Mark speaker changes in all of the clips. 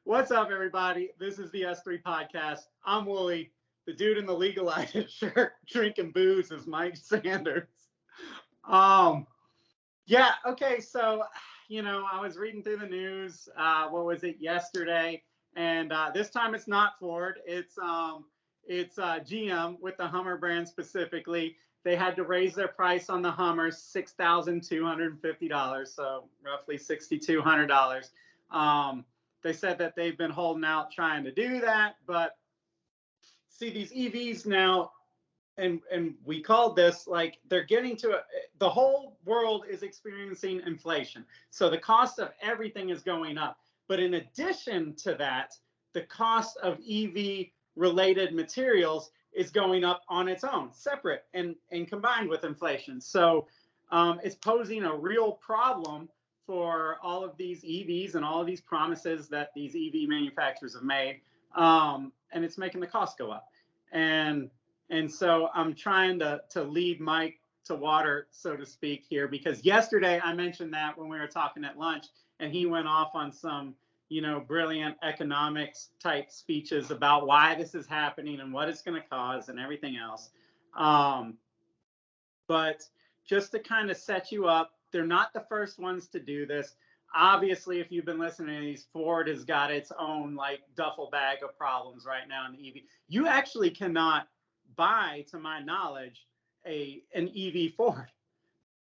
Speaker 1: What's up, everybody? This is the S3 Podcast. I'm Wooly. The dude in the legalized shirt drinking booze is Mike Sanders. Okay, so, I was reading through the news, what was it, yesterday, and this time it's not Ford, it's GM with the Hummer brand specifically. They had to raise their price on the Hummer $6,250, so roughly $6,200. They said that they've been holding out trying to do that, but see these EVs now, and we called this, like, they're getting to the whole world is experiencing inflation. So the cost of everything is going up. But in addition to that, the cost of EV related materials is going up on its own, separate and combined with inflation. So it's posing a real problem for all of these EVs and all of these promises that these EV manufacturers have made, and it's making the cost go up. And so I'm trying to lead Mike to water, so to speak, here, because yesterday I mentioned that when we were talking at lunch, and he went off on some, brilliant economics type speeches about why this is happening and what it's going to cause and everything else. But just to kind of set you up, they're not the first ones to do this. Obviously, if you've been listening to these, Ford has got its own like duffel bag of problems right now in the EV. You actually cannot buy, to my knowledge, an EV Ford.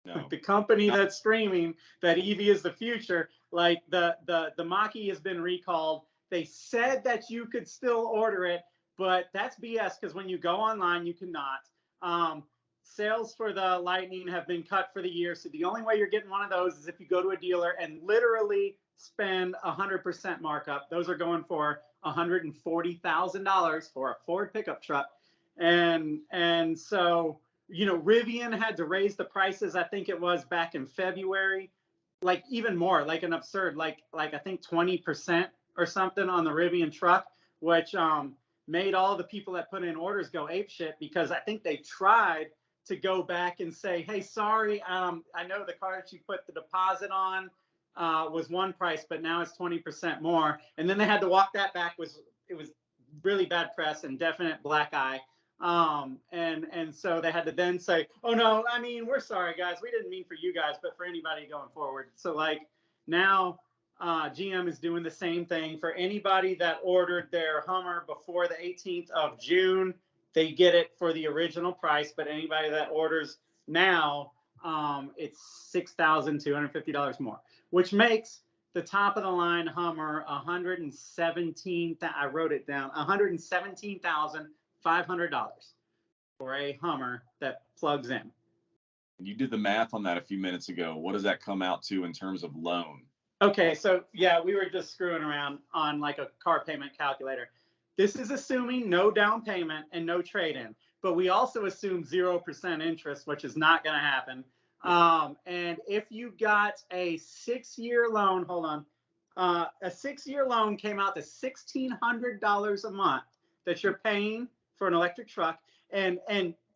Speaker 1: No. The company that's screaming that EV is the future, like the Mach-E has been recalled. They said that you could still order it, but that's BS because when you go online, you cannot. Sales for the Lightning have been cut for the year. So the only way you're getting one of those is if you go to a dealer and literally spend 100% markup. Those are going for $140,000 for a Ford pickup truck. And so, Rivian had to raise the prices. I think it was back in February, like even more, like an absurd, like I think 20% or something on the Rivian truck, which made all the people that put in orders go apeshit because I think they tried to go back and say, hey, sorry, I know the car that you put the deposit on was one price, but now it's 20% more. And then they had to walk that back. It was really bad press and definite black eye. And so they had to then say, oh no, I mean, we're sorry guys, we didn't mean for you guys, but for anybody going forward. So like now GM is doing the same thing for anybody that ordered their Hummer before the 18th of June. They get it for the original price, but anybody that orders now, it's $6,250 more, which makes the top of the line Hummer $117,500 for a Hummer that plugs in.
Speaker 2: You did the math on that a few minutes ago. What does that come out to in terms of loan?
Speaker 1: Okay, so yeah, we were just screwing around on like a car payment calculator. This is assuming no down payment and no trade-in, but we also assume 0% interest, which is not going to happen. And if you got a 6-year loan, a 6-year loan came out to $1,600 a month that you're paying for an electric truck. And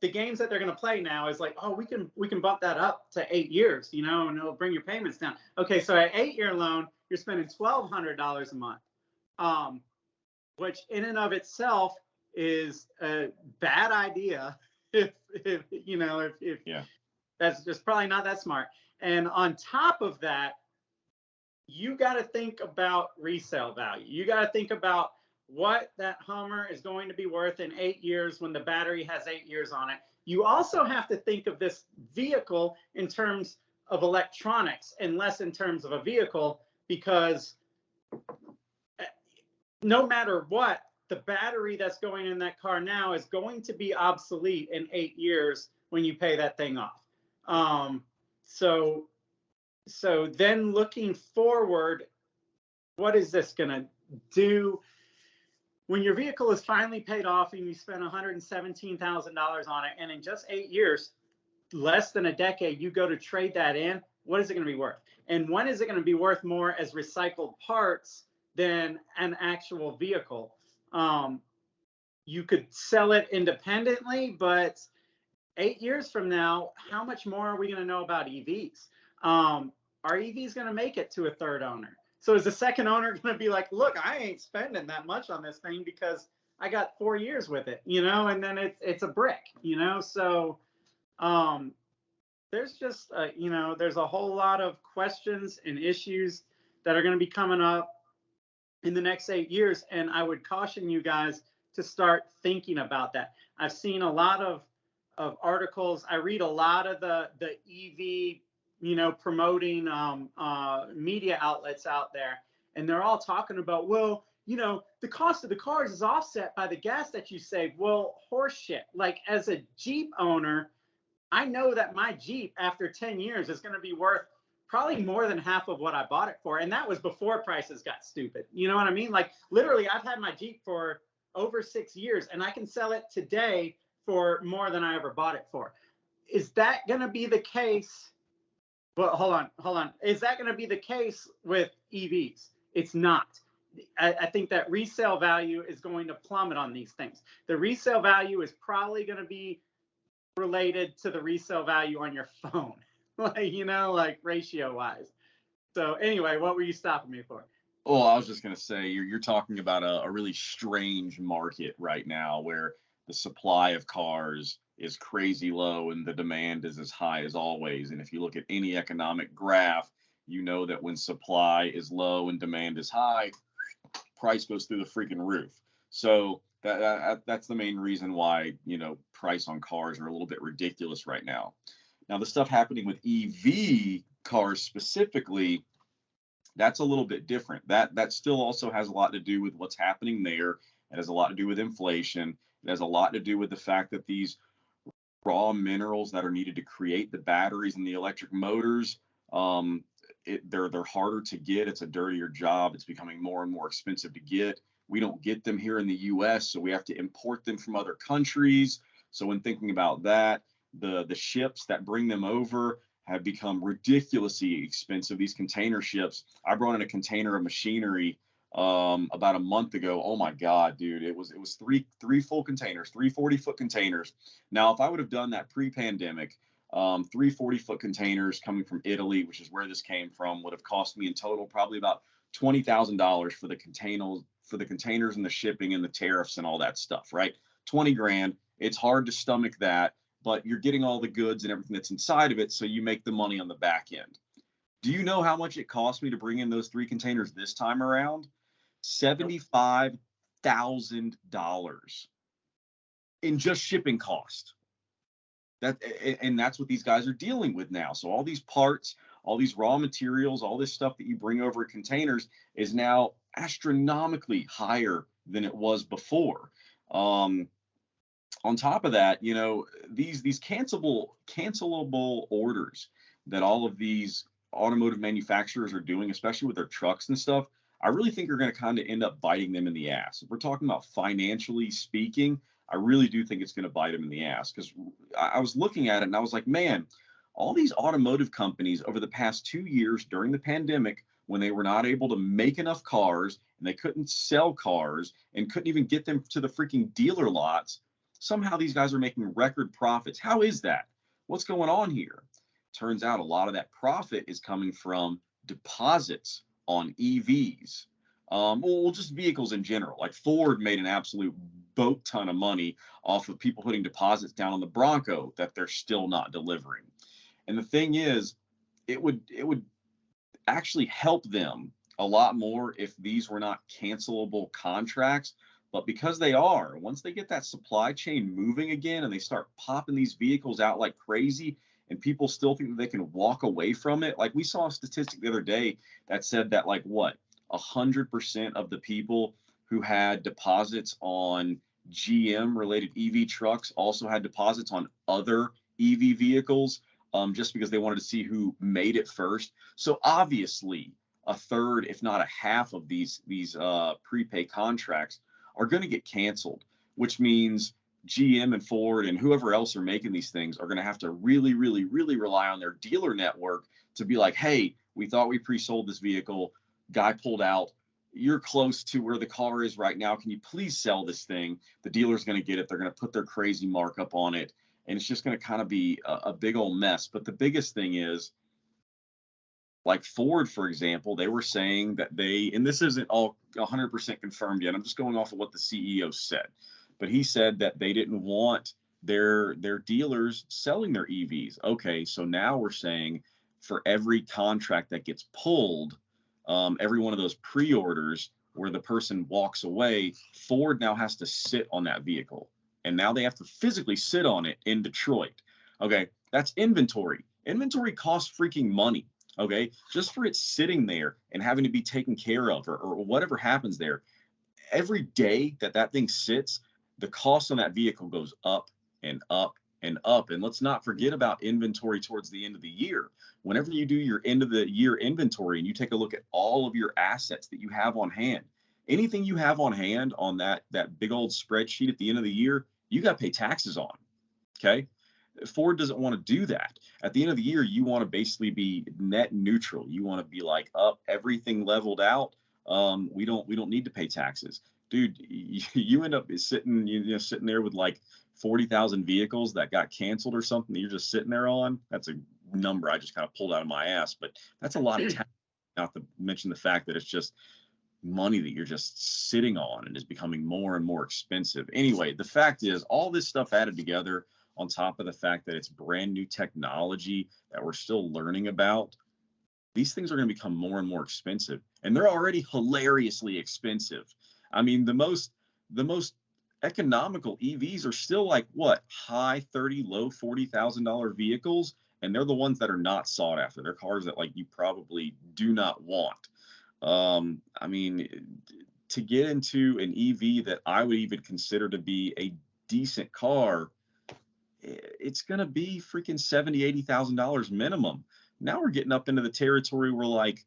Speaker 1: the games that they're going to play now is like, oh, we can bump that up to 8 years, and it'll bring your payments down. Okay, so an 8-year loan, you're spending $1,200 a month. Which in and of itself is a bad idea if that's just probably not that smart. And on top of that, you got to think about resale value. You got to think about what that Hummer is going to be worth in 8 years when the battery has 8 years on it. You also have to think of this vehicle in terms of electronics and less in terms of a vehicle, because no matter what, the battery that's going in that car now is going to be obsolete in 8 years when you pay that thing off. So then looking forward, what is this going to do? When your vehicle is finally paid off and you spend $117,000 on it, and in just 8 years, less than a decade, you go to trade that in, what is it going to be worth? And when is it going to be worth more as recycled parts than an actual vehicle? You could sell it independently, but 8 years from now, how much more are we going to know about EVs? Are EVs going to make it to a third owner? So is the second owner going to be like, look, I ain't spending that much on this thing because I got 4 years with it, and then it's a brick, So um, there's just, there's a whole lot of questions and issues that are going to be coming up in the next 8 years. And I would caution you guys to start thinking about that. I've seen a lot of articles. I read a lot of the EV, promoting media outlets out there, and they're all talking about, well, the cost of the cars is offset by the gas that you save. Well, horseshit. Like, as a Jeep owner, I know that my Jeep after 10 years is going to be worth probably more than half of what I bought it for. And that was before prices got stupid. You know what I mean? Like, literally, I've had my Jeep for over 6 years, and I can sell it today for more than I ever bought it for. Is that going to be the case? But hold on. Is that going to be the case with EVs? It's not. I think that resale value is going to plummet on these things. The resale value is probably going to be related to the resale value on your phone, like ratio wise. So anyway, what were you stopping me for?
Speaker 2: Oh, I was just going to say, you're talking about a really strange market right now where the supply of cars is crazy low and the demand is as high as always. And if you look at any economic graph, you know that when supply is low and demand is high, price goes through the freaking roof. So that's the main reason why, price on cars are a little bit ridiculous right now. Now, the stuff happening with EV cars specifically, that's a little bit different. That still also has a lot to do with what's happening there. It has a lot to do with inflation. It has a lot to do with the fact that these raw minerals that are needed to create the batteries and the electric motors, they're harder to get. It's a dirtier job. It's becoming more and more expensive to get. We don't get them here in the U.S., so we have to import them from other countries. So when thinking about that, the ships that bring them over have become ridiculously expensive. These container ships. I brought in a container of machinery about a month ago. Oh my God, dude! It was three full containers, 3 40-foot containers. Now, if I would have done that pre-pandemic, 3 40-foot containers coming from Italy, which is where this came from, would have cost me in total probably about $20,000 for the containers and the shipping and the tariffs and all that stuff, right? 20 grand. It's hard to stomach that, but you're getting all the goods and everything that's inside of it, so you make the money on the back end. Do you know how much it cost me to bring in those 3 containers this time around? $75,000 in just shipping cost. And that's what these guys are dealing with now. So all these parts, all these raw materials, all this stuff that you bring over containers is now astronomically higher than it was before. On top of that, these cancelable orders that all of these automotive manufacturers are doing, especially with their trucks and stuff, I really think are going to kind of end up biting them in the ass. If we're talking about financially speaking, I really do think it's going to bite them in the ass, because I was looking at it and I was like, man, all these automotive companies over the past 2 years during the pandemic, when they were not able to make enough cars and they couldn't sell cars and couldn't even get them to the freaking dealer lots, somehow these guys are making record profits. How is that? What's going on here? Turns out a lot of that profit is coming from deposits on EVs. Well, just vehicles in general. Like Ford made an absolute boat ton of money off of people putting deposits down on the Bronco that they're still not delivering. And the thing is, it would actually help them a lot more if these were not cancelable contracts. But because they are, once they get that supply chain moving again and they start popping these vehicles out like crazy, and people still think that they can walk away from it. Like, we saw a statistic the other day that said that 100% of the people who had deposits on GM related EV trucks also had deposits on other EV vehicles, just because they wanted to see who made it first. So obviously a third, if not a half of these prepay contracts are going to get canceled, which means GM and Ford and whoever else are making these things are going to have to really, really, really rely on their dealer network to be like, hey, we thought we pre-sold this vehicle. Guy pulled out. You're close to where the car is right now. Can you please sell this thing? The dealer's going to get it. They're going to put their crazy markup on it. And it's just going to kind of be a big old mess. But the biggest thing is, Like Ford, for example, they were saying that and this isn't all 100% confirmed yet. I'm just going off of what the CEO said, but he said that they didn't want their dealers selling their EVs. Okay, so now we're saying for every contract that gets pulled, every one of those pre-orders where the person walks away, Ford now has to sit on that vehicle, and now they have to physically sit on it in Detroit. Okay, that's inventory. Inventory costs freaking money. Okay, just for it sitting there and having to be taken care of, or whatever happens there, every day that that thing sits, the cost on that vehicle goes up and up and up. And let's not forget about inventory towards the end of the year. Whenever you do your end of the year inventory and you take a look at all of your assets that you have on hand, anything you have on hand on that big old spreadsheet at the end of the year, you got to pay taxes on. Okay, Ford doesn't want to do that. At the end of the year, you want to basically be net neutral. You want to be like, up, everything leveled out. We don't need to pay taxes, dude. You end up sitting there with like 40,000 vehicles that got canceled or something that you're just sitting there on. That's a number I just kind of pulled out of my ass, but that's a lot of tax. Not to mention the fact that it's just money that you're just sitting on and is becoming more and more expensive. Anyway, the fact is, all this stuff added together, on top of the fact that it's brand new technology that we're still learning about, these things are going to become more and more expensive, and they're already hilariously expensive. I mean, the most economical EVs are still like what, high 30, low $40,000 vehicles, and they're the ones that are not sought after. They're cars that like you probably do not want. I mean, to get into an EV that I would even consider to be a decent car, it's going to be freaking $70,000-$80,000 minimum. Now we're getting up into the territory where, like,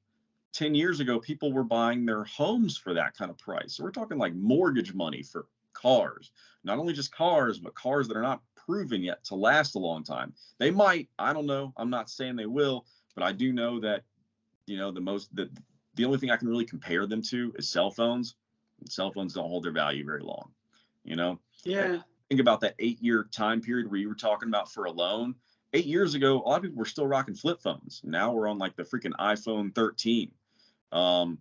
Speaker 2: 10 years ago, people were buying their homes for that kind of price. So we're talking like mortgage money for cars, not only just cars, but cars that are not proven yet to last a long time. They might, I don't know. I'm not saying they will, but I do know that, the only thing I can really compare them to is cell phones. Cell phones don't hold their value very long, you know?
Speaker 1: Yeah.
Speaker 2: Think about that 8-year time period where you were talking about for a loan. 8 years ago, a lot of people were still rocking flip phones. Now we're on like the freaking iPhone 13.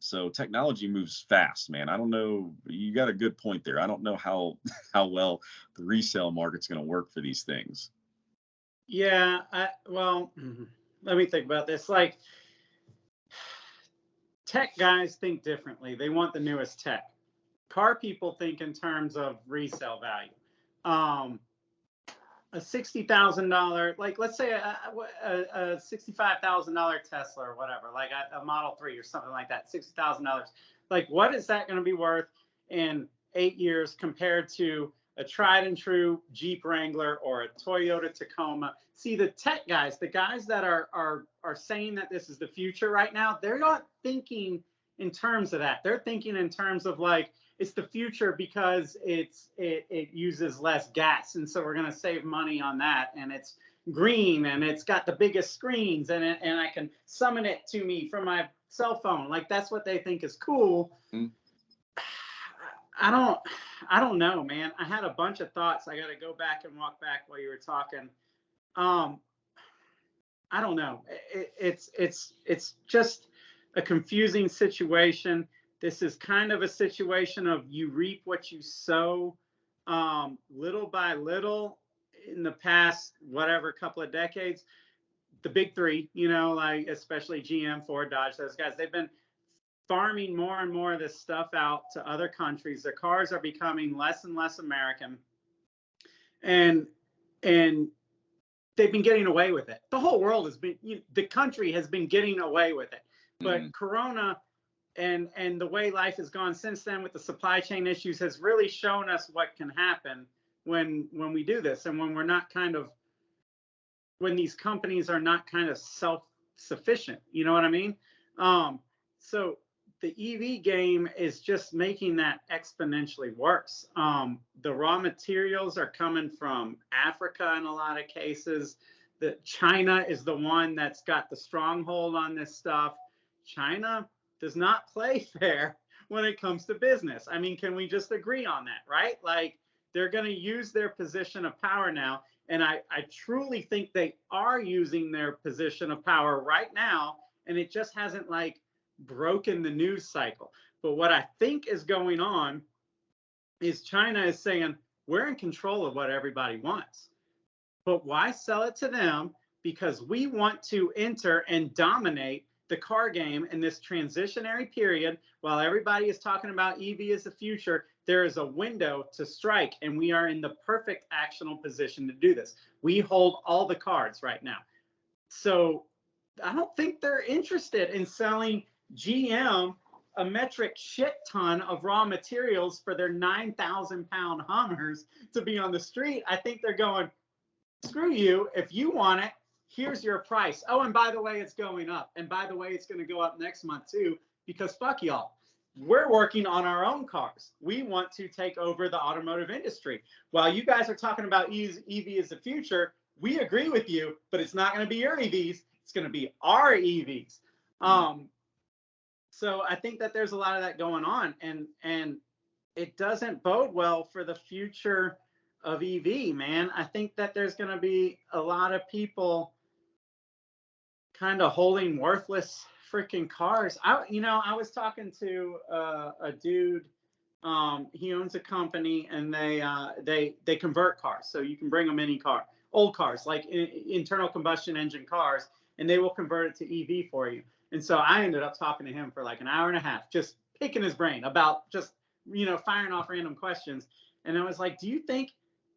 Speaker 2: So technology moves fast, man. I don't know. You got a good point there. I don't know how well the resale market's going to work for these things.
Speaker 1: Yeah. Well, let me think about this. Like, tech guys think differently. They want the newest tech. Car people think in terms of resale value. A $60,000, like, let's say a $65,000 Tesla or whatever, like a Model 3 or something like that, $60,000. Like, what is that going to be worth in 8 years compared to a tried and true Jeep Wrangler or a Toyota Tacoma? See, the tech guys, the guys that are saying that this is the future right now, they're not thinking in terms of that. They're thinking in terms of like, it's the future because it uses less gas, and so we're going to save money on that, and it's green, and it's got the biggest screens, and I can summon it to me from my cell phone. Like, that's what they think is cool. I don't know, man. I had a bunch of thoughts. I got to go back and walk back while you were talking. I don't know. It's just a confusing situation. This is kind of a situation of you reap what you sow, little by little in the past, whatever, couple of decades. The big three, like especially GM, Ford, Dodge, those guys, they've been farming more and more of this stuff out to other countries. Their cars are becoming less and less American. And they've been getting away with it. The whole world has been, the country has been getting away with it. But Corona and the way life has gone since then with the supply chain issues has really shown us what can happen when we do this, and when we're not when these companies are not kind of self-sufficient. You know what I mean? So the EV game is just making that exponentially worse. The raw materials are coming from Africa in a lot of cases. China is the one that's got the stronghold on this stuff. China does not play fair when it comes to business. I mean, can we just agree on that, right? Like, they're going to use their position of power now. And I truly think they are using their position of power right now and it just hasn't like broken the news cycle. But what I think is going on is China is saying, we're in control of what everybody wants. But why sell it to them? Because we want to enter and dominate the car game in this transitionary period. While everybody is talking about EV as the future, there is a window to strike, and we are in the perfect actional position to do this. We hold all the cards right now. So I don't think they're interested in selling GM a metric shit ton of raw materials for their 9,000-pound Hummers to be on the street. I think they're going, screw you. If you want it, here's your price. Oh, and by the way, it's going up. And by the way, it's going to go up next month too, because fuck y'all. We're working on our own cars. We want to take over the automotive industry. While you guys are talking about EV as the future, we agree with you, but it's not going to be your EVs. It's going to be our EVs. So I think that there's a lot of that going on, and it doesn't bode well for the future of EV, man. I think that there's going to be a lot of people kind of holding worthless freaking cars. I was talking to a dude. He owns a company, and they convert cars. So you can bring them any car, old cars, like internal combustion engine cars, and they will convert it to EV for you. And so I ended up talking to him for like an hour and a half, just picking his brain about just, firing off random questions. And I was like, do you think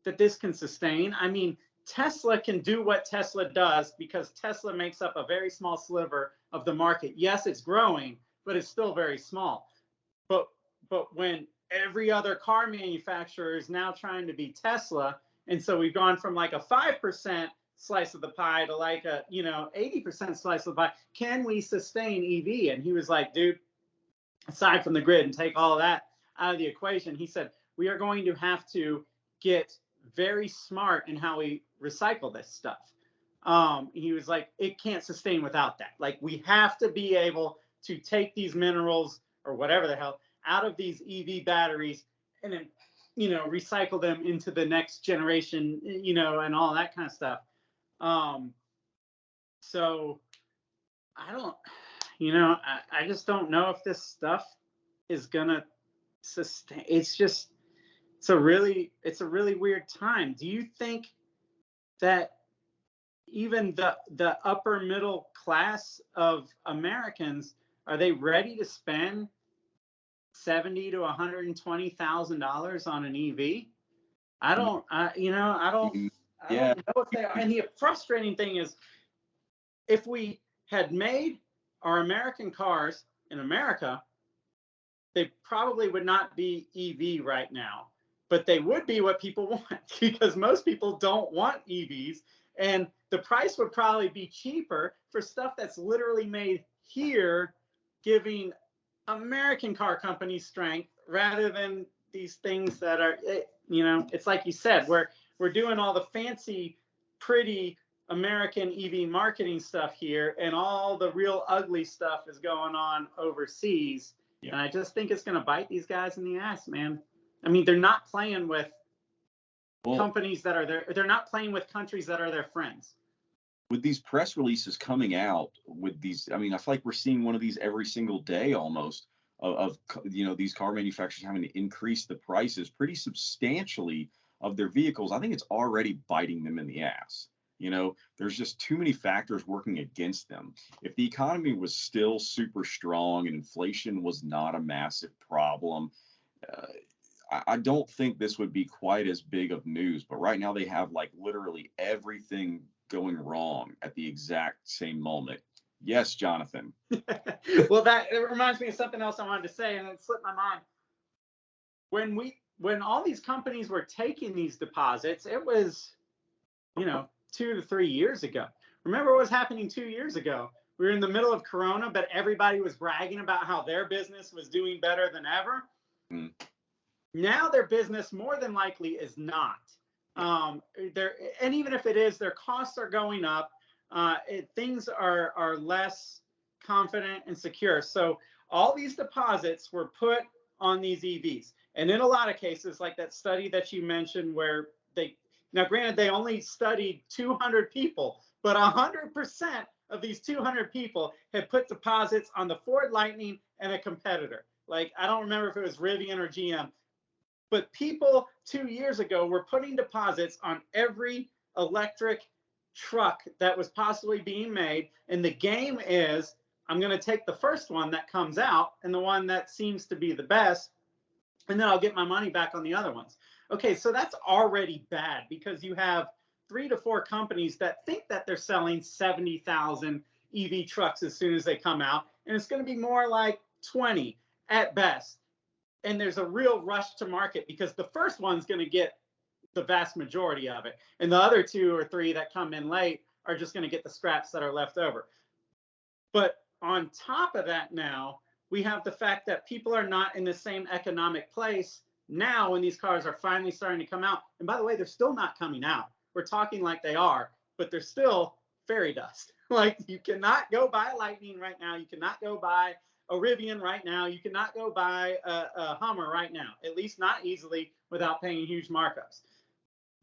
Speaker 1: that this can sustain? I mean, Tesla can do what Tesla does because Tesla makes up a very small sliver of the market. Yes, it's growing, but it's still very small. But when every other car manufacturer is now trying to be Tesla, and so we've gone from like a 5% slice of the pie to like a 80% slice of the pie. Can we sustain EV? And he was like, dude, aside from the grid and take all of that out of the equation, he said, we are going to have to get very smart in how we recycle this stuff. He was like, it can't sustain without that. Like, we have to be able to take these minerals or whatever the hell out of these EV batteries and then, recycle them into the next generation, and all that kind of stuff. So I don't, I just don't know if this stuff is gonna sustain. It's a really weird time. Do you think that even the upper middle class of Americans, are they ready to spend $70,000 to $120,000 on an EV? I don't know if they are. And the frustrating thing is, if we had made our American cars in America, they probably would not be EV right now, but they would be what people want, because most people don't want EVs, and the price would probably be cheaper for stuff that's literally made here, giving American car companies strength rather than these things that are, it's like you said, we're doing all the fancy, pretty American EV marketing stuff here, and all the real ugly stuff is going on overseas. Yeah. And I just think it's going to bite these guys in the ass, man. I mean, they're not playing with companies that are there. They're not playing with countries that are their friends.
Speaker 2: With these press releases coming out with these, I mean, I feel like we're seeing one of these every single day almost of these car manufacturers having to increase the prices pretty substantially of their vehicles. I think it's already biting them in the ass. There's just too many factors working against them. If the economy was still super strong and inflation was not a massive problem, I don't think this would be quite as big of news. But right now they have like literally everything going wrong at the exact same moment. Yes, Jonathan.
Speaker 1: Well, it reminds me of something else I wanted to say, and it slipped my mind. When all these companies were taking these deposits, it was, 2 to 3 years ago. Remember what was happening 2 years ago? We were in the middle of Corona, but everybody was bragging about how their business was doing better than ever. Mm. Now their business more than likely is not. And even if it is, their costs are going up. Things are less confident and secure. So all these deposits were put on these EVs. And in a lot of cases, like that study that you mentioned, where now granted, they only studied 200 people, but 100% of these 200 people had put deposits on the Ford Lightning and a competitor. Like, I don't remember if it was Rivian or GM, but people 2 years ago were putting deposits on every electric truck that was possibly being made. And the game is, I'm going to take the first one that comes out and the one that seems to be the best, and then I'll get my money back on the other ones. Okay, so that's already bad because you have 3 to 4 companies that think that they're selling 70,000 EV trucks as soon as they come out, and it's going to be more like 20 at best. And there's a real rush to market because the first one's going to get the vast majority of it, and the other 2 or 3 that come in late are just going to get the scraps that are left over. But on top of that, now we have the fact that people are not in the same economic place now when these cars are finally starting to come out. And by the way, they're still not coming out. We're talking like they are, but they're still fairy dust. Like, you cannot go buy a Lightning right now. You cannot go buy a Rivian right now. You cannot go buy a Hummer right now, at least not easily without paying huge markups.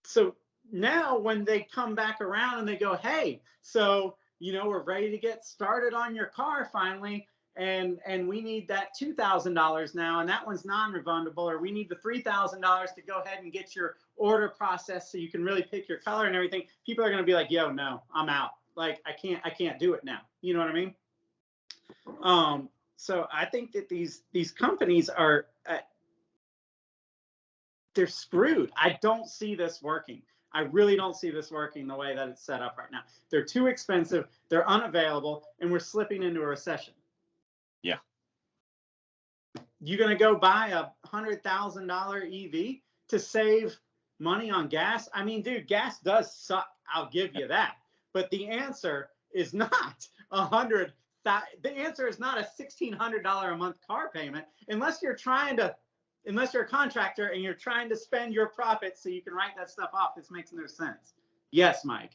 Speaker 1: So now when they come back around and they go, hey, so, we're ready to get started on your car finally, and we need that $2,000 now, and that one's non-refundable, or we need the $3,000 to go ahead and get your order processed so you can really pick your color and everything. People are going to be like, yo, no, I'm out. Like, I can't do it now. You know what I mean? So I think that these companies are, they're screwed. I don't see this working. I really don't see this working the way that it's set up right now. They're too expensive, they're unavailable, and we're slipping into a recession.
Speaker 2: Yeah.
Speaker 1: You're going to go buy a $100,000 EV to save money on gas? I mean, dude, gas does suck. I'll give you that. But the answer is not the answer is not a $1,600 a month car payment unless you're a contractor and you're trying to spend your profits so you can write that stuff off. This makes no sense. Yes, Mike.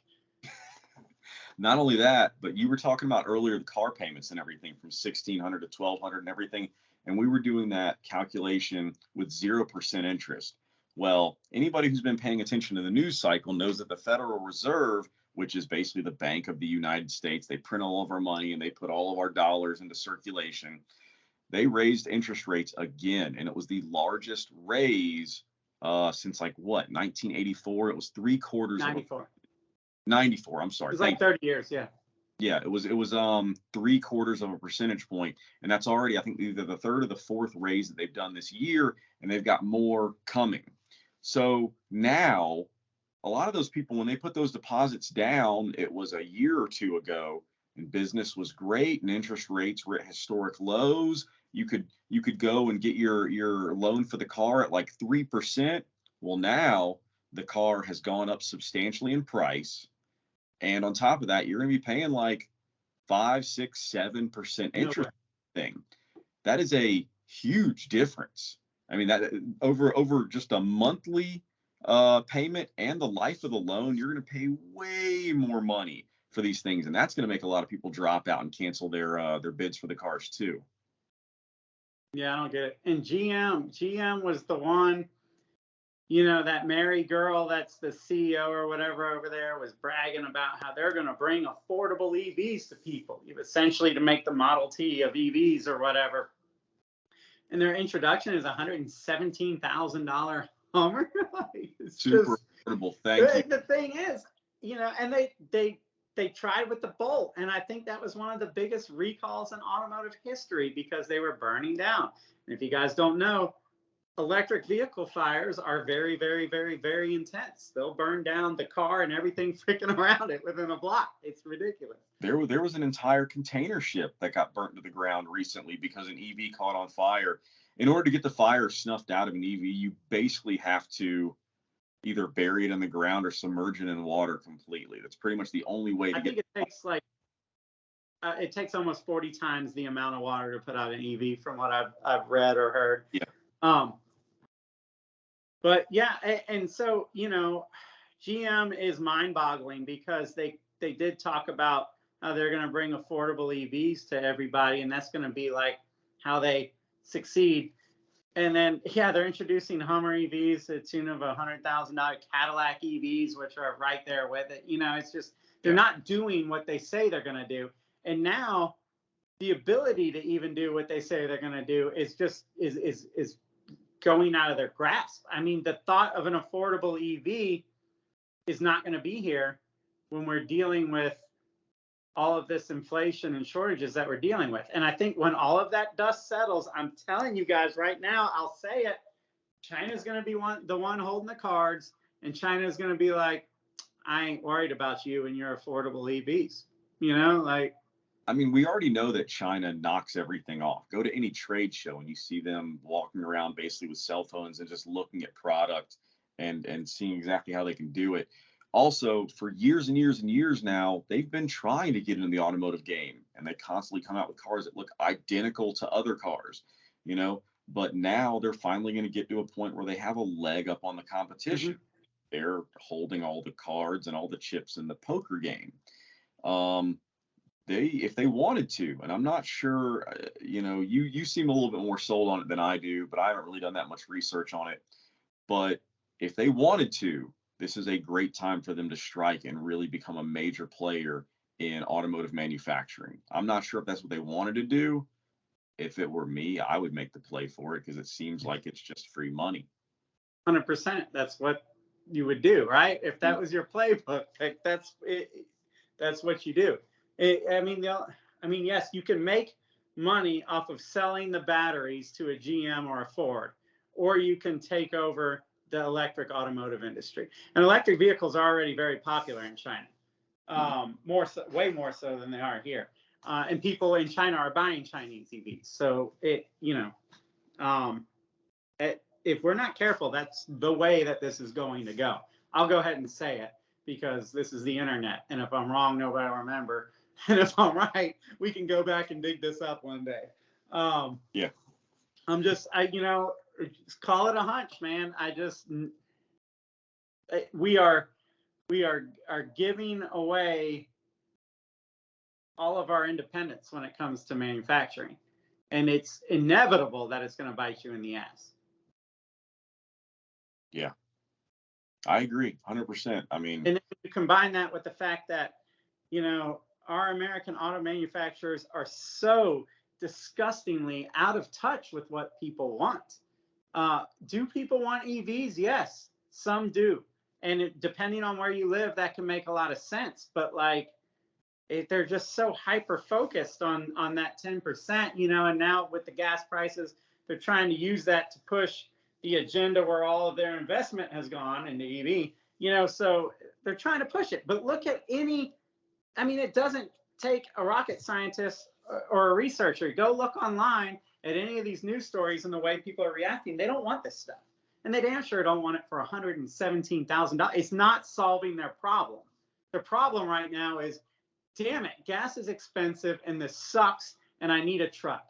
Speaker 2: Not only that, but you were talking about earlier the car payments and everything from $1,600 to $1,200 and everything. And we were doing that calculation with 0% interest. Well, anybody who's been paying attention to the news cycle knows that the Federal Reserve, which is basically the Bank of the United States, they print all of our money and they put all of our dollars into circulation. They raised interest rates again, and it was the largest raise since 1984. It was 3/4
Speaker 1: 94.
Speaker 2: 94. I'm sorry.
Speaker 1: It was like 30 years. Yeah.
Speaker 2: Yeah, it was 3/4 of a percentage point, and that's already, I think, either the third or the fourth raise that they've done this year, and they've got more coming. So now, a lot of those people, when they put those deposits down, it was a year or 2 ago, and business was great, and interest rates were at historic lows. You could go and get your loan for the car at like 3%. Well, now the car has gone up substantially in price. And on top of that, you're going to be paying like 5, 6, 7% interest thing. That is a huge difference. I mean, that over just a monthly payment and the life of the loan, you're going to pay way more money for these things, and that's going to make a lot of people drop out and cancel their bids for the cars too.
Speaker 1: Yeah, I don't get it. And GM was the one. That Mary girl that's the CEO or whatever over there was bragging about how they're going to bring affordable EVs to people, essentially to make the Model T of EVs or whatever. And their introduction is $117,000 Hummer. It's
Speaker 2: super affordable. Thank you.
Speaker 1: The thing is, and they tried with the Bolt, and I think that was one of the biggest recalls in automotive history because they were burning down. And if you guys don't know, electric vehicle fires are very, very, very, very intense. They'll burn down the car and everything freaking around it within a block. It's ridiculous.
Speaker 2: There was an entire container ship that got burnt to the ground recently because an EV caught on fire. In order to get the fire snuffed out of an EV, you basically have to either bury it in the ground or submerge it in water completely. That's pretty much the only way to get.
Speaker 1: I think it takes almost 40 times the amount of water to put out an EV from what I've read or heard.
Speaker 2: Yeah.
Speaker 1: But yeah, and so, GM is mind-boggling because they did talk about how they're going to bring affordable EVs to everybody, and that's going to be like how they succeed. And then, yeah, they're introducing Hummer EVs to the tune of $100,000 Cadillac EVs, which are right there with it. It's just They're
Speaker 2: Yeah.
Speaker 1: not doing what they say they're going to do. And now the ability to even do what they say they're going to do is just is going out of their grasp. I mean, the thought of an affordable EV is not going to be here when we're dealing with all of this inflation and shortages that we're dealing with. And I think when all of that dust settles, I'm telling you guys right now, I'll say it, China's going to be the one holding the cards, and China's going to be like, I ain't worried about you and your affordable EVs. You know, like,
Speaker 2: I mean, we already know that China knocks everything off. Go to any trade show and you see them walking around basically with cell phones and just looking at product and seeing exactly how they can do it. Also, for years and years and years now, they've been trying to get into the automotive game, and they constantly come out with cars that look identical to other cars, you know. But now they're finally going to get to a point where they have a leg up on the competition. They're holding all the cards and all the chips in the poker game. If they wanted to, and I'm not sure, you know, you seem a little bit more sold on it than I do, but I haven't really done that much research on it. But if they wanted to, this is a great time for them to strike and really become a major player in automotive manufacturing. I'm not sure if that's what they wanted to do. If it were me, I would make the play for it because it seems like it's just free money.
Speaker 1: 100%. That's what you would do, right? If that was your playbook, that's it, that's what you do. I mean, yes, you can make money off of selling the batteries to a GM or a Ford, or you can take over the electric automotive industry. And electric vehicles are already very popular in China, more so, way more so than they are here. And people in China are buying Chinese EVs. So if we're not careful, that's the way that this is going to go. I'll go ahead and say it because this is the internet. And if I'm wrong, nobody will remember. And if I'm right, we can go back and dig this up one day.
Speaker 2: Yeah.
Speaker 1: Just call it a hunch, man. We are giving away all of our independence when it comes to manufacturing, and it's inevitable that it's going to bite you in the ass.
Speaker 2: Yeah, I agree 100%. I mean,
Speaker 1: and if you combine that with the fact that, our American auto manufacturers are so disgustingly out of touch with what people want. Do people want EVs? Yes, some do. And depending on where you live, that can make a lot of sense. But they're just so hyper focused on that 10%, and now with the gas prices, they're trying to use that to push the agenda where all of their investment has gone into EV, so they're trying to push it. But look at it doesn't take a rocket scientist or a researcher. Go look online at any of these news stories and the way people are reacting. They don't want this stuff. And they damn sure don't want it for $117,000. It's not solving their problem. Their problem right now is, damn it, gas is expensive and this sucks and I need a truck.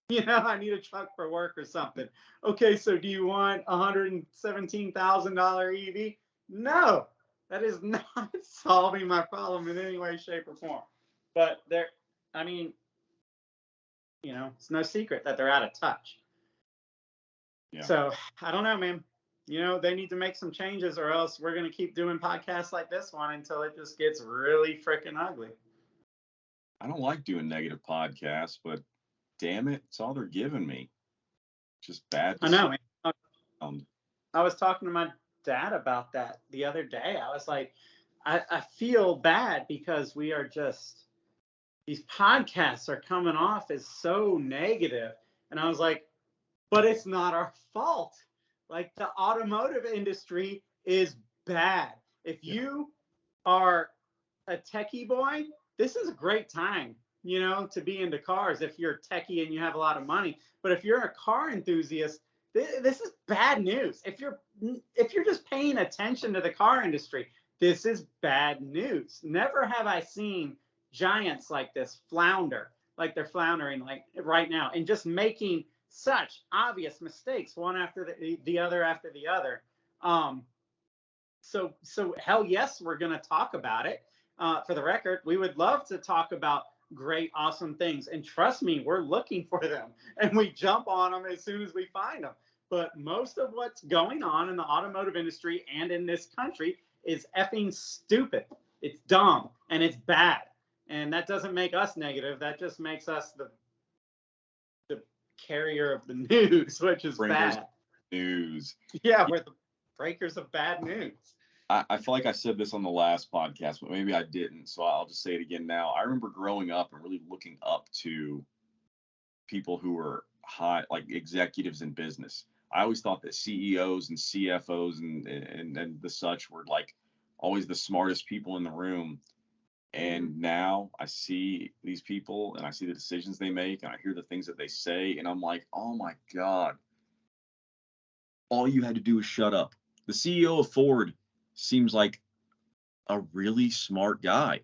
Speaker 1: I need a truck for work or something. Okay, so do you want $117,000 EV? No, that is not solving my problem in any way, shape, or form. But it's no secret that they're out of touch. Yeah. So I don't know, man. They need to make some changes, or else we're going to keep doing podcasts like this one until it just gets really freaking ugly.
Speaker 2: I don't like doing negative podcasts, but damn it, it's all they're giving me. Just bad.
Speaker 1: I know, man. I was talking to my dad about that the other day. I was like, I feel bad because we are just, these podcasts are coming off as so negative. And I was like, but it's not our fault. Like, the automotive industry is bad. If you are a techie boy, this is a great time, to be into cars if you're techie and you have a lot of money. But if you're a car enthusiast, this is bad news. If you're just paying attention to the car industry, this is bad news. Never have I seen giants like this flounder, like they're floundering like right now, and just making such obvious mistakes, one after the other after the other. So hell yes, we're going to talk about it. For the record, we would love to talk about great, awesome things. And trust me, we're looking for them, and we jump on them as soon as we find them. But most of what's going on in the automotive industry and in this country is effing stupid. it's dumb and it's bad. And that doesn't make us negative. That just makes us the carrier of the news, which is
Speaker 2: Bringers
Speaker 1: bad.
Speaker 2: News.
Speaker 1: Yeah, we're the breakers of bad news.
Speaker 2: I feel like I said this on the last podcast, but maybe I didn't. So I'll just say it again now. I remember growing up and really looking up to people who were high, like executives in business. I always thought that CEOs and CFOs and the such were like always the smartest people in the room. And now I see these people and I see the decisions they make and I hear the things that they say and I'm like, oh my God, all you had to do was shut up. The CEO of Ford seems like a really smart guy.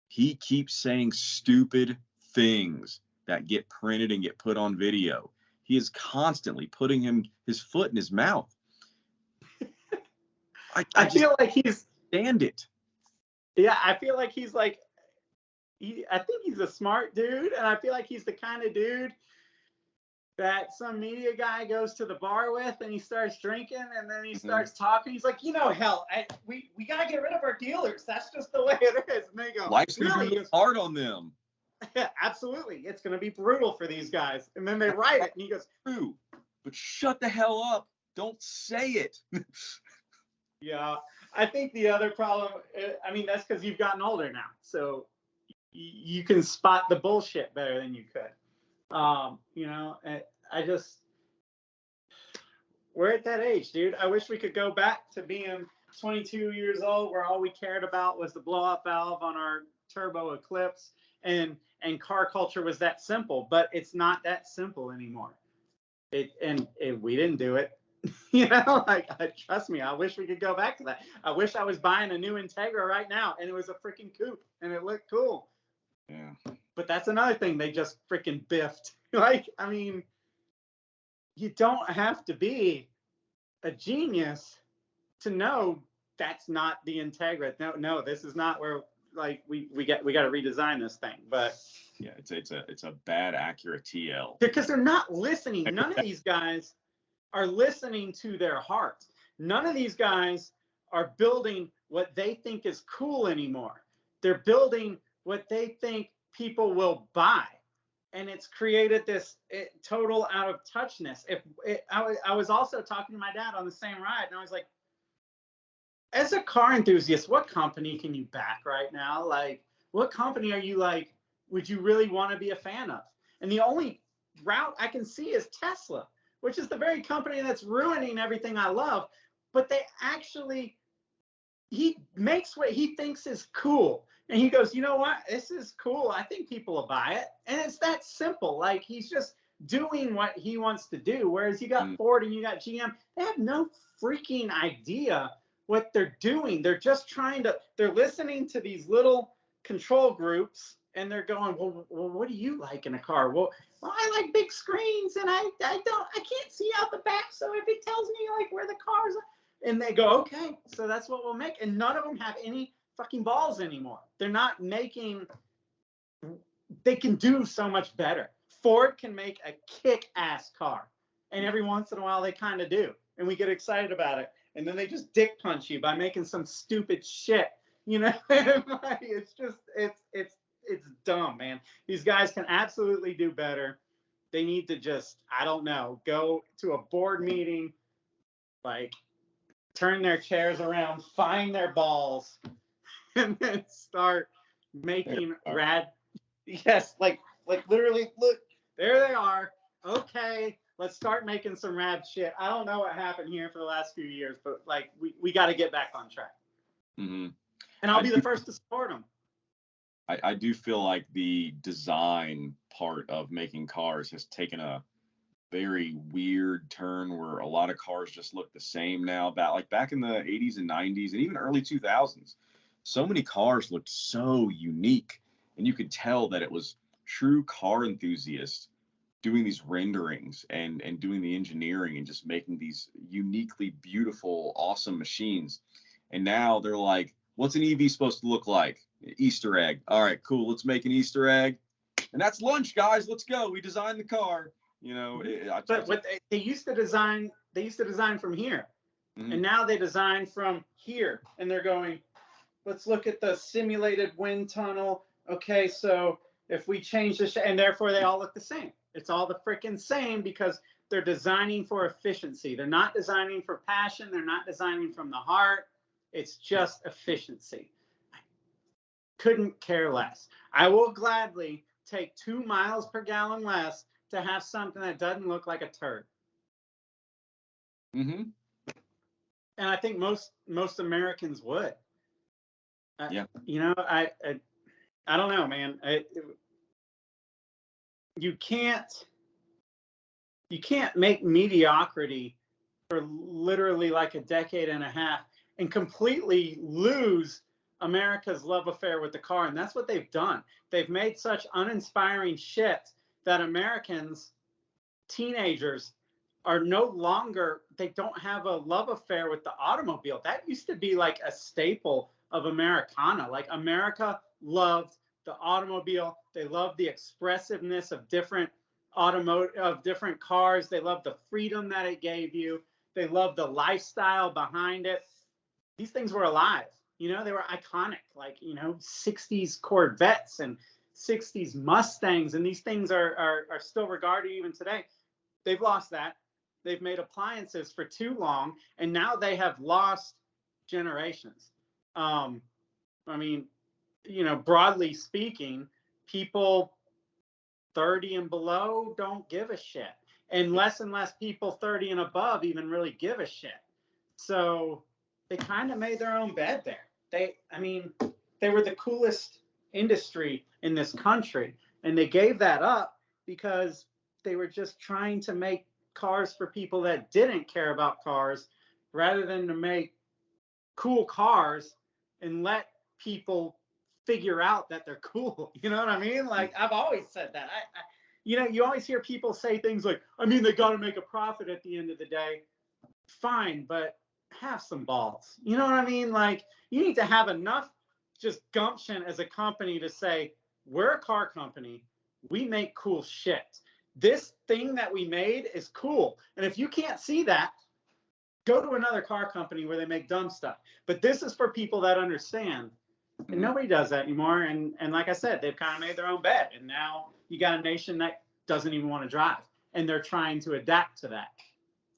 Speaker 2: He keeps saying stupid things that get printed and get put on video. He is constantly putting his foot in his mouth.
Speaker 1: I feel like he's
Speaker 2: stand it.
Speaker 1: Yeah, I feel like he's like, I think he's a smart dude, and I feel like he's the kind of dude that some media guy goes to the bar with, and he starts drinking, and then he starts talking. He's like, hell, we got to get rid of our dealers. That's just the way it is. And they go,
Speaker 2: life's really hard on them.
Speaker 1: Yeah, absolutely. It's going to be brutal for these guys. And then they write it, and he goes,
Speaker 2: true, but shut the hell up. Don't say it.
Speaker 1: Yeah, I think the other problem, I mean, that's because you've gotten older now. So you can spot the bullshit better than you could. We're at that age, dude. I wish we could go back to being 22 years old where all we cared about was the blow-up valve on our turbo Eclipse and car culture was that simple, but it's not that simple anymore. We didn't do it. Trust me, I wish we could go back to that. I wish I was buying a new Integra right now and it was a freaking coupe and it looked cool.
Speaker 2: Yeah.
Speaker 1: But that's another thing they just freaking biffed. You don't have to be a genius to know that's not the Integra. No, this is not where we got to redesign this thing. But
Speaker 2: yeah, it's a bad Acura TL.
Speaker 1: Because they're not listening. None of these guys are listening to their heart. None of these guys are building what they think is cool anymore. They're building what they think people will buy. And it's created this total out of touchness. I was also talking to my dad on the same ride, and I was like, as a car enthusiast, what company can you back right now? Like, what company are you would you really want to be a fan of? And the only route I can see is Tesla, which is the very company that's ruining everything I love. But he makes what he thinks is cool. And he goes, you know what? This is cool. I think people will buy it. And it's that simple. He's just doing what he wants to do. Whereas you got Ford and you got GM, they have no freaking idea what they're doing. They're just they're listening to these little control groups and they're going, well, what do you like in a car? Well, I like big screens and I can't see out the back. So if it tells me where the cars are, and they go, okay, so that's what we'll make. And none of them have any fucking balls anymore. They're not making, they can do so much better. Ford can make a kick-ass car. And every once in a while they kind of do. And we get excited about it. And then they just dick punch you by making some stupid shit. It's just, it's dumb, man. These guys can absolutely do better. They need to just, I don't know, go to a board meeting, turn their chairs around, find their balls, and then start making rad. Yes, literally, look, there they are. Okay, let's start making some rad shit. I don't know what happened here for the last few years, but we got to get back on track.
Speaker 2: Mm-hmm.
Speaker 1: And I'll be the first to support them.
Speaker 2: I do feel like the design part of making cars has taken a very weird turn where a lot of cars just look the same now. Back in the 80s and 90s and even early 2000s, so many cars looked so unique, and you could tell that it was true car enthusiasts doing these renderings and doing the engineering and just making these uniquely beautiful, awesome machines. And now they're like, what's an EV supposed to look like? Easter egg. All right, cool. Let's make an Easter egg. And that's lunch, guys. Let's go. We designed the car.
Speaker 1: But what they used to design from here, and now they design from here, and they're going, let's look at the simulated wind tunnel. Okay, so if we change this, and therefore they all look the same. It's all the freaking same because they're designing for efficiency. They're not designing for passion. They're not designing from the heart. It's just efficiency. Couldn't care less. I will gladly take 2 miles per gallon less to have something that doesn't look like a turd.
Speaker 2: Mm-hmm.
Speaker 1: And I think most Americans would.
Speaker 2: Yeah.
Speaker 1: You know, I don't know, man. You can't make mediocrity for literally like a decade and a half and completely lose America's love affair with the car. And that's what they've done. They've made such uninspiring shit that Americans, teenagers, are no longer, they don't have a love affair with the automobile. That used to be like a staple of Americana. Like America loved the automobile. They loved the expressiveness of different different cars. They loved the freedom that it gave you. They loved the lifestyle behind it. These things were alive. You know, they were iconic, like, you know, 60s Corvettes and 60s Mustangs. And these things are still regarded even today. They've lost that. They've made appliances for too long, and now they have lost generations. I mean, you know, broadly speaking, people 30 and below don't give a shit, and less people 30 and above even really give a shit. So they kind of made their own bed there. They were the coolest industry in this country, and they gave that up because they were just trying to make cars for people that didn't care about cars, rather than to make cool cars and let people figure out that they're cool. You know what I mean? Like, I've always said that. You know, you always hear people say things like, I mean, they got to make a profit at the end of the day. Fine, but have some balls. You know what I mean? Like, you need to have enough just gumption as a company to say, we're a car company. We make cool shit. This thing that we made is cool. And if you can't see that, go to another car company where they make dumb stuff. But this is for people that understand. And nobody does that anymore. And like I said, they've kind of made their own bed. And now you got a nation that doesn't even want to drive. And they're trying to adapt to that.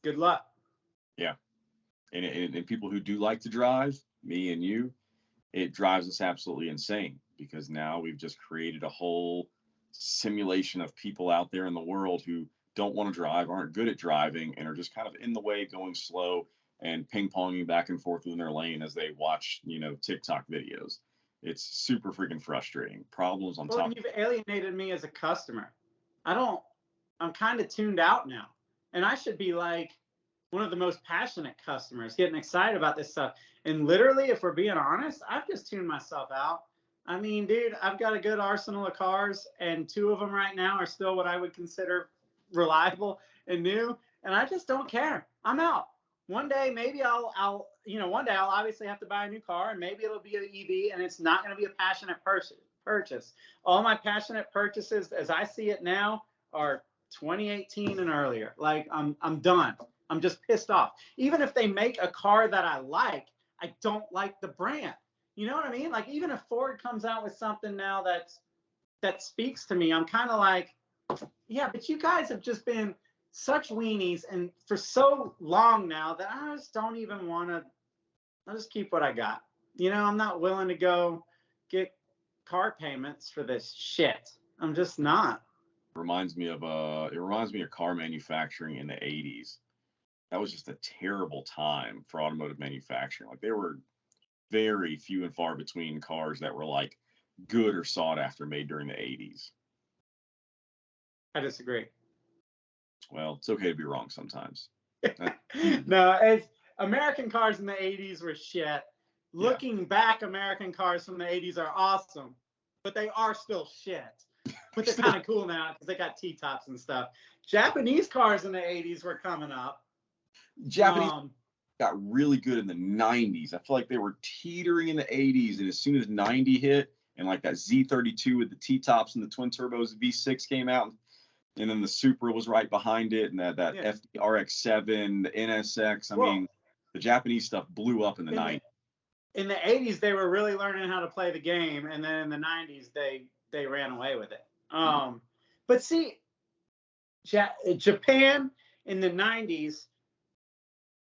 Speaker 1: Good luck.
Speaker 2: Yeah. And people who do like to drive, me and you, it drives us absolutely insane, because now we've just created a whole simulation of people out there in the world who don't want to drive, aren't good at driving, and are just kind of in the way, going slow and ping-ponging back and forth in their lane as they watch, you know, TikTok videos. It's super freaking frustrating. Problems on top.
Speaker 1: You've alienated me as a customer. I'm kind of tuned out now. And I should be like one of the most passionate customers, getting excited about this stuff. And literally, if we're being honest, I've just tuned myself out. I mean, dude, I've got a good arsenal of cars, and 2 of them right now are still what I would consider reliable and new. And I just don't care. I'm out. One day, maybe I'll obviously have to buy a new car, and maybe it'll be an EV, and it's not going to be a passionate purchase. All my passionate purchases, as I see it now, are 2018 and earlier. Like, I'm done. I'm just pissed off. Even if they make a car that I like, I don't like the brand. You know what I mean? Like, even if Ford comes out with something now that speaks to me, I'm kind of like, yeah, but you guys have just been such weenies and for so long now that I just don't even want to. I'll just keep what I got. You know, I'm not willing to go get car payments for this shit. I'm just not.
Speaker 2: It reminds me of car manufacturing in the 80s. That was just a terrible time for automotive manufacturing. Like, there were very few and far between cars that were like good or sought after made during the 80s.
Speaker 1: I disagree.
Speaker 2: Well, it's okay to be wrong sometimes.
Speaker 1: No, American cars in the 80s were shit. Looking back, American cars from the 80s are awesome, but they are still shit. But they're kind of cool now because they got T-tops and stuff. Japanese cars in the 80s were coming up.
Speaker 2: Japanese got really good in the 90s. I feel like they were teetering in the 80s, and as soon as 90 hit, and like that Z32 with the T-tops and the twin turbos V6 came out, and then the Supra was right behind it, and that FD RX-7, the NSX. I mean, the Japanese stuff blew up in the 90s.
Speaker 1: in the 80s they were really learning how to play the game, and then in the 90s they ran away with it. But see, Japan in the 90s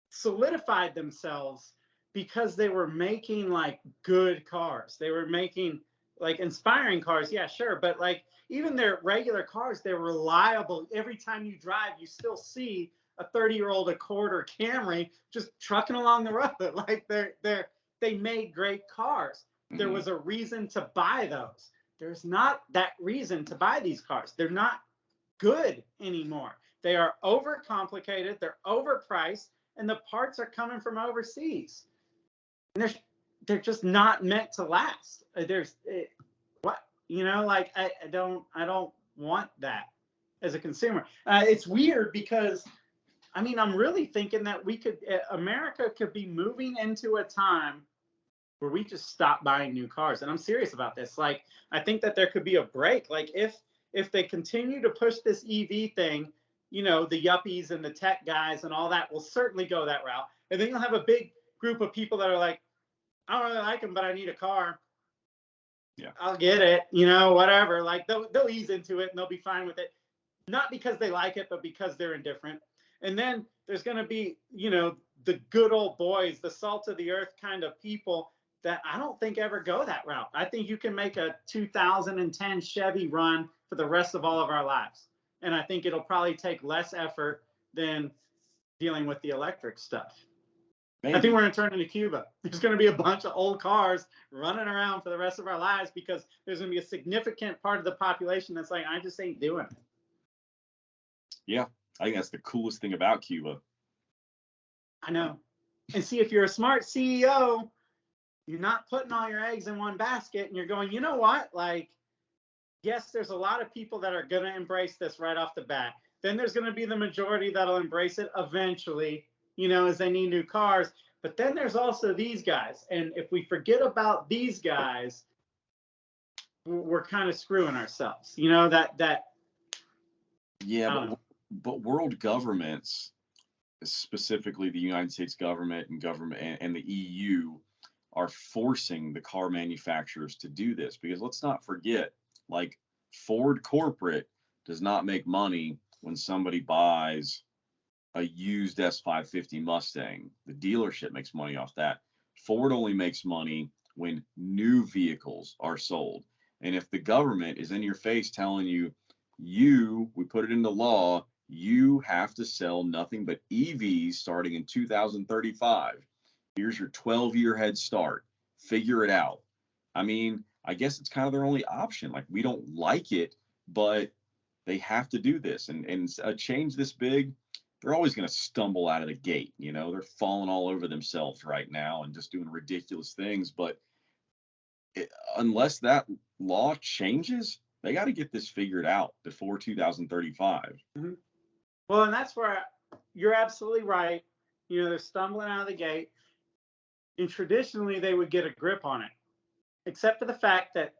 Speaker 1: solidified themselves because they were making like good cars. They were making like inspiring cars, yeah, sure, but like even their regular cars, they're reliable. Every time you drive, you still see a 30-year-old Accord or Camry just trucking along the road. Like they made great cars. There was a reason to buy those. There's not that reason to buy these cars. They're not good anymore. They are overcomplicated, they're overpriced, and the parts are coming from overseas. And they're just not meant to last. What, like I don't want that as a consumer. It's weird because I mean, I'm really thinking that America could be moving into a time where we just stop buying new cars. And I'm serious about this. Like, I think that there could be a break. Like, if they continue to push this EV thing, the yuppies and the tech guys and all that will certainly go that route. And then you'll have a big group of people that are like, I don't really like them, but I need a car.
Speaker 2: Yeah,
Speaker 1: I'll get it, whatever. Like, they'll ease into it and they'll be fine with it. Not because they like it, but because they're indifferent. And then there's going to be, the good old boys, the salt of the earth kind of people that I don't think ever go that route. I think you can make a 2010 Chevy run for the rest of all of our lives. And I think it'll probably take less effort than dealing with the electric stuff. Maybe. I think we're going to turn into Cuba. There's going to be a bunch of old cars running around for the rest of our lives because there's going to be a significant part of the population that's like, I just ain't doing it.
Speaker 2: Yeah, I think that's the coolest thing about Cuba.
Speaker 1: I know. And see, if you're a smart CEO, you're not putting all your eggs in one basket and you're going, you know what? Like, yes, there's a lot of people that are going to embrace this right off the bat. Then there's going to be the majority that'll embrace it eventually, as they need new cars. But then there's also these guys. And if we forget about these guys, we're kind of screwing ourselves. That.
Speaker 2: Yeah, but world governments, specifically the United States government and the EU, are forcing the car manufacturers to do this, because let's not forget, like, Ford corporate does not make money when somebody buys a used S550 Mustang. The dealership makes money off that. Ford only makes money when new vehicles are sold. And if the government is in your face telling you, we put it into law, you have to sell nothing but EVs starting in 2035. Here's your 12-year head start. Figure it out. I mean, I guess it's kind of their only option. Like, we don't like it, but they have to do this. And a change this big, they're always going to stumble out of the gate. They're falling all over themselves right now and just doing ridiculous things. But unless that law changes, they got to get this figured out before 2035.
Speaker 1: Mm-hmm. Well, and that's where you're absolutely right. They're stumbling out of the gate. And traditionally, they would get a grip on it, except for the fact that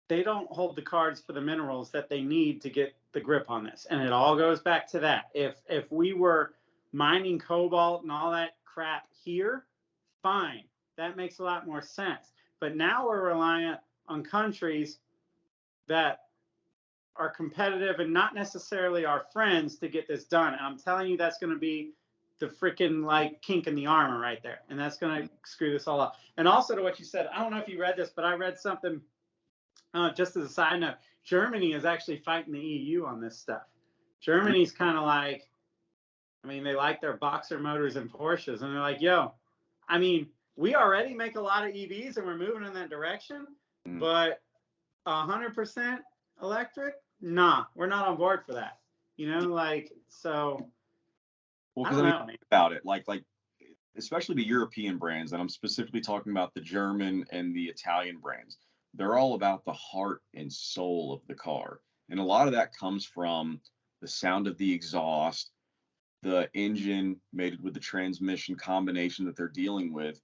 Speaker 1: they don't hold the cards for the minerals that they need to get the grip on this. And it all goes back to that. If we were mining cobalt and all that crap here, fine. That makes a lot more sense. But now we're reliant on countries that are competitive and not necessarily our friends to get this done. And I'm telling you, that's going to be the freaking like kink in the armor right there. And that's going to screw this all up. And also to what you said, I don't know if you read this, but I read something just as a side note. Germany is actually fighting the EU on this stuff. Germany's kind of like, I mean, they like their Boxer motors and Porsches. And they're like, yo, I mean, we already make a lot of EVs and we're moving in that direction, but 100% electric? Nah, we're not on board for that. So.
Speaker 2: Well, because I mean, about it, like especially the European brands, and I'm specifically talking about the German and the Italian brands. They're all about the heart and soul of the car, and a lot of that comes from the sound of the exhaust, the engine mated with the transmission combination that they're dealing with.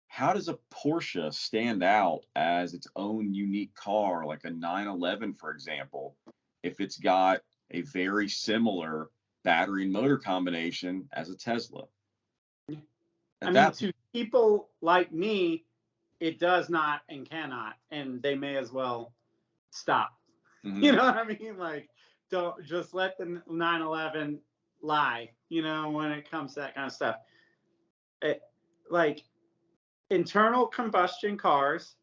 Speaker 2: How does a Porsche stand out as its own unique car, like a 911, for example, if it's got a very similar battery and motor combination as a Tesla?
Speaker 1: I mean, to people like me, it does not and cannot, and they may as well stop.
Speaker 2: Mm-hmm.
Speaker 1: You know what I mean? Like, don't just let the 911 lie, you know, when it comes to that kind of stuff. Like, internal combustion cars,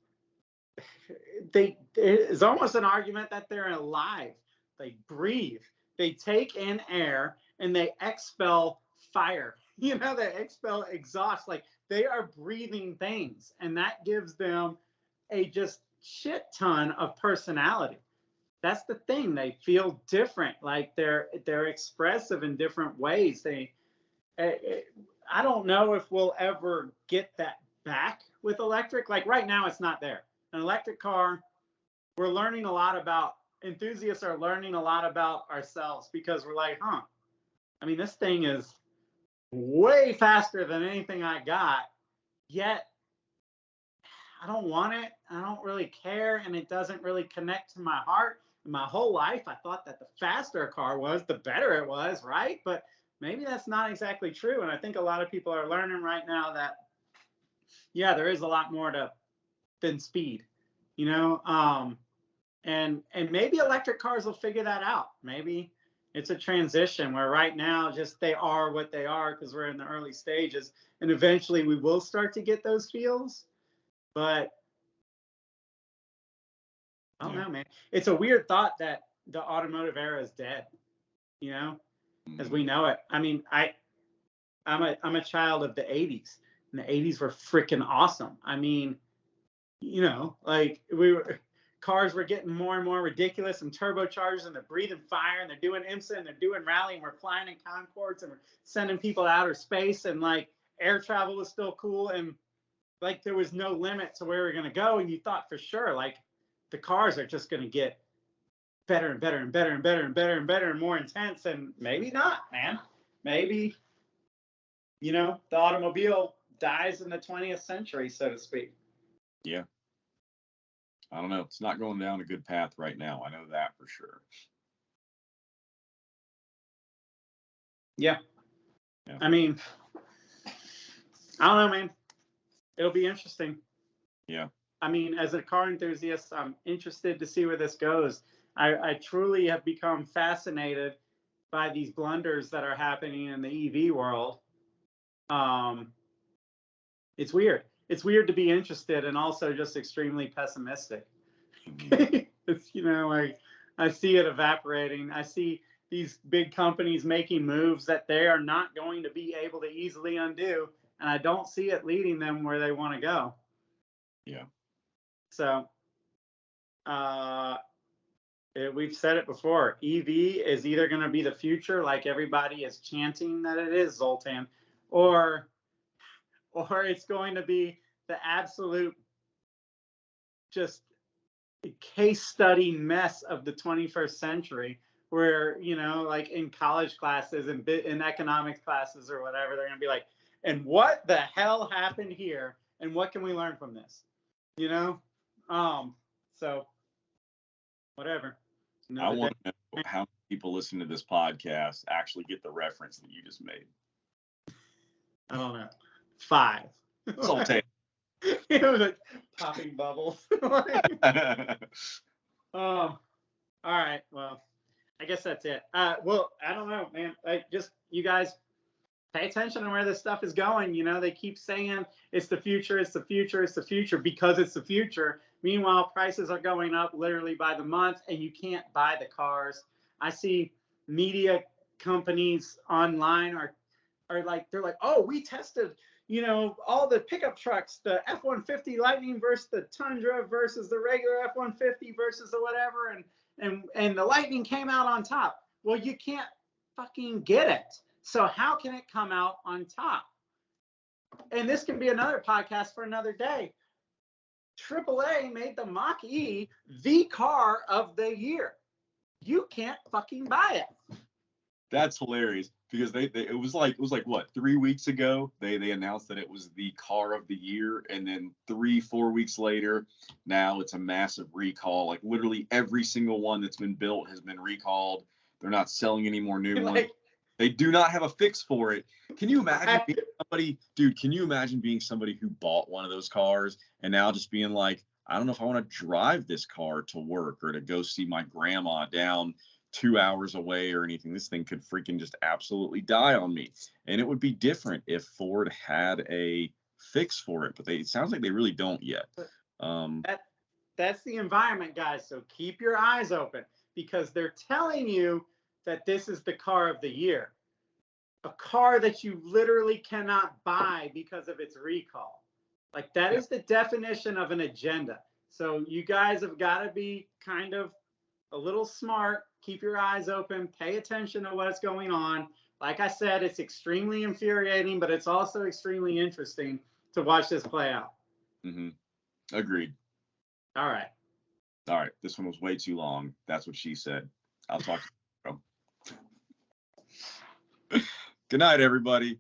Speaker 1: it's almost an argument that they're alive. They breathe, they take in air, and they expel fire. You know, they expel exhaust. Like, they are breathing things, and that gives them a just shit ton of personality. That's the thing. They feel different. Like, they're expressive in different ways. I don't know if we'll ever get that back with electric. Like, right now, it's not there. An electric car, we're learning a lot about, enthusiasts are learning a lot about ourselves, because we're like, I mean, this thing is way faster than anything I got, yet I don't want it. I don't really care, and it doesn't really connect to my heart. My whole life, I thought that the faster a car was, the better it was, right? But maybe that's not exactly true. And I think a lot of people are learning right now that, yeah, there is a lot more than speed, you know? And maybe electric cars will figure that out. Maybe it's a transition where right now just they are what they are because we're in the early stages, and eventually we will start to get those feels. But I don't know, man. It's a weird thought that the automotive era is dead, you know, as we know it. I mean, I'm a child of the 80s, and the 80s were freaking awesome. I mean, you know, like cars were getting more and more ridiculous and turbochargers, and they're breathing fire, and they're doing IMSA, and they're doing rally, and we're flying in Concords, and we're sending people to outer space, and like air travel was still cool, and like there was no limit to where we're going to go. And you thought for sure, like, the cars are just going to get better and better and better and better and better and better and more intense. And maybe not, man. Maybe, you know, the automobile dies in the 20th century, so to speak.
Speaker 2: Yeah. I don't know. It's not going down a good path right now. I know that for sure.
Speaker 1: Yeah. I mean, I don't know, man. It'll be interesting.
Speaker 2: Yeah.
Speaker 1: I mean, as a car enthusiast, I'm interested to see where this goes. I truly have become fascinated by these blunders that are happening in the EV world. It's weird. It's weird to be interested and also just extremely pessimistic. It's, you know, like, I see it evaporating. I see these big companies making moves that they are not going to be able to easily undo, and I don't see it leading them where they want to go.
Speaker 2: Yeah.
Speaker 1: So, we've said it before. EV is either going to be the future, like everybody is chanting that it is, Zoltan, or it's going to be the absolute just case study mess of the 21st century, where, you know, like in college classes and in economics classes or whatever, they're going to be like, and what the hell happened here? And what can we learn from this? You know? So whatever.
Speaker 2: I want to know how many people listening to this podcast actually get the reference that you just made.
Speaker 1: I don't know. 5.
Speaker 2: Sultan.
Speaker 1: It was like popping bubbles. All right. Well, I guess that's it. Well, I don't know, man. Just you guys pay attention to where this stuff is going. You know, they keep saying it's the future, it's the future, it's the future, because it's the future. Meanwhile, prices are going up literally by the month, and you can't buy the cars. I see media companies online are like, they're like, oh, we tested, you know, all the pickup trucks, the F-150 Lightning versus the Tundra versus the regular F-150 versus the whatever, and the Lightning came out on top. Well, you can't fucking get it. So how can it come out on top? And this can be another podcast for another day. AAA made the Mach-E the car of the year. You can't fucking buy it.
Speaker 2: That's hilarious, because it was like what, 3 weeks ago they announced that it was the car of the year, and then 3-4 weeks later now it's a massive recall. Like, literally every single one that's been built has been recalled. They're not selling any more new ones. They do not have a fix for it. Can you imagine being somebody, dude? Can you imagine being somebody who bought one of those cars and now just being like, I don't know if I want to drive this car to work or to go see my grandma down 2 hours away or anything. This thing could freaking just absolutely die on me. And it would be different if Ford had a fix for it, but it sounds like they really don't yet.
Speaker 1: That's the environment, guys. So keep your eyes open, because they're telling you that this is the car of the year, a car that you literally cannot buy because of its recall. Like, that is the definition of an agenda. So you guys have got to be kind of a little smart, keep your eyes open, pay attention to what's going on. Like I said, it's extremely infuriating, but it's also extremely interesting to watch this play out.
Speaker 2: Mm-hmm. Agreed.
Speaker 1: All right.
Speaker 2: All right. This one was way too long. That's what she said. I'll talk to you, bro. Good night, everybody.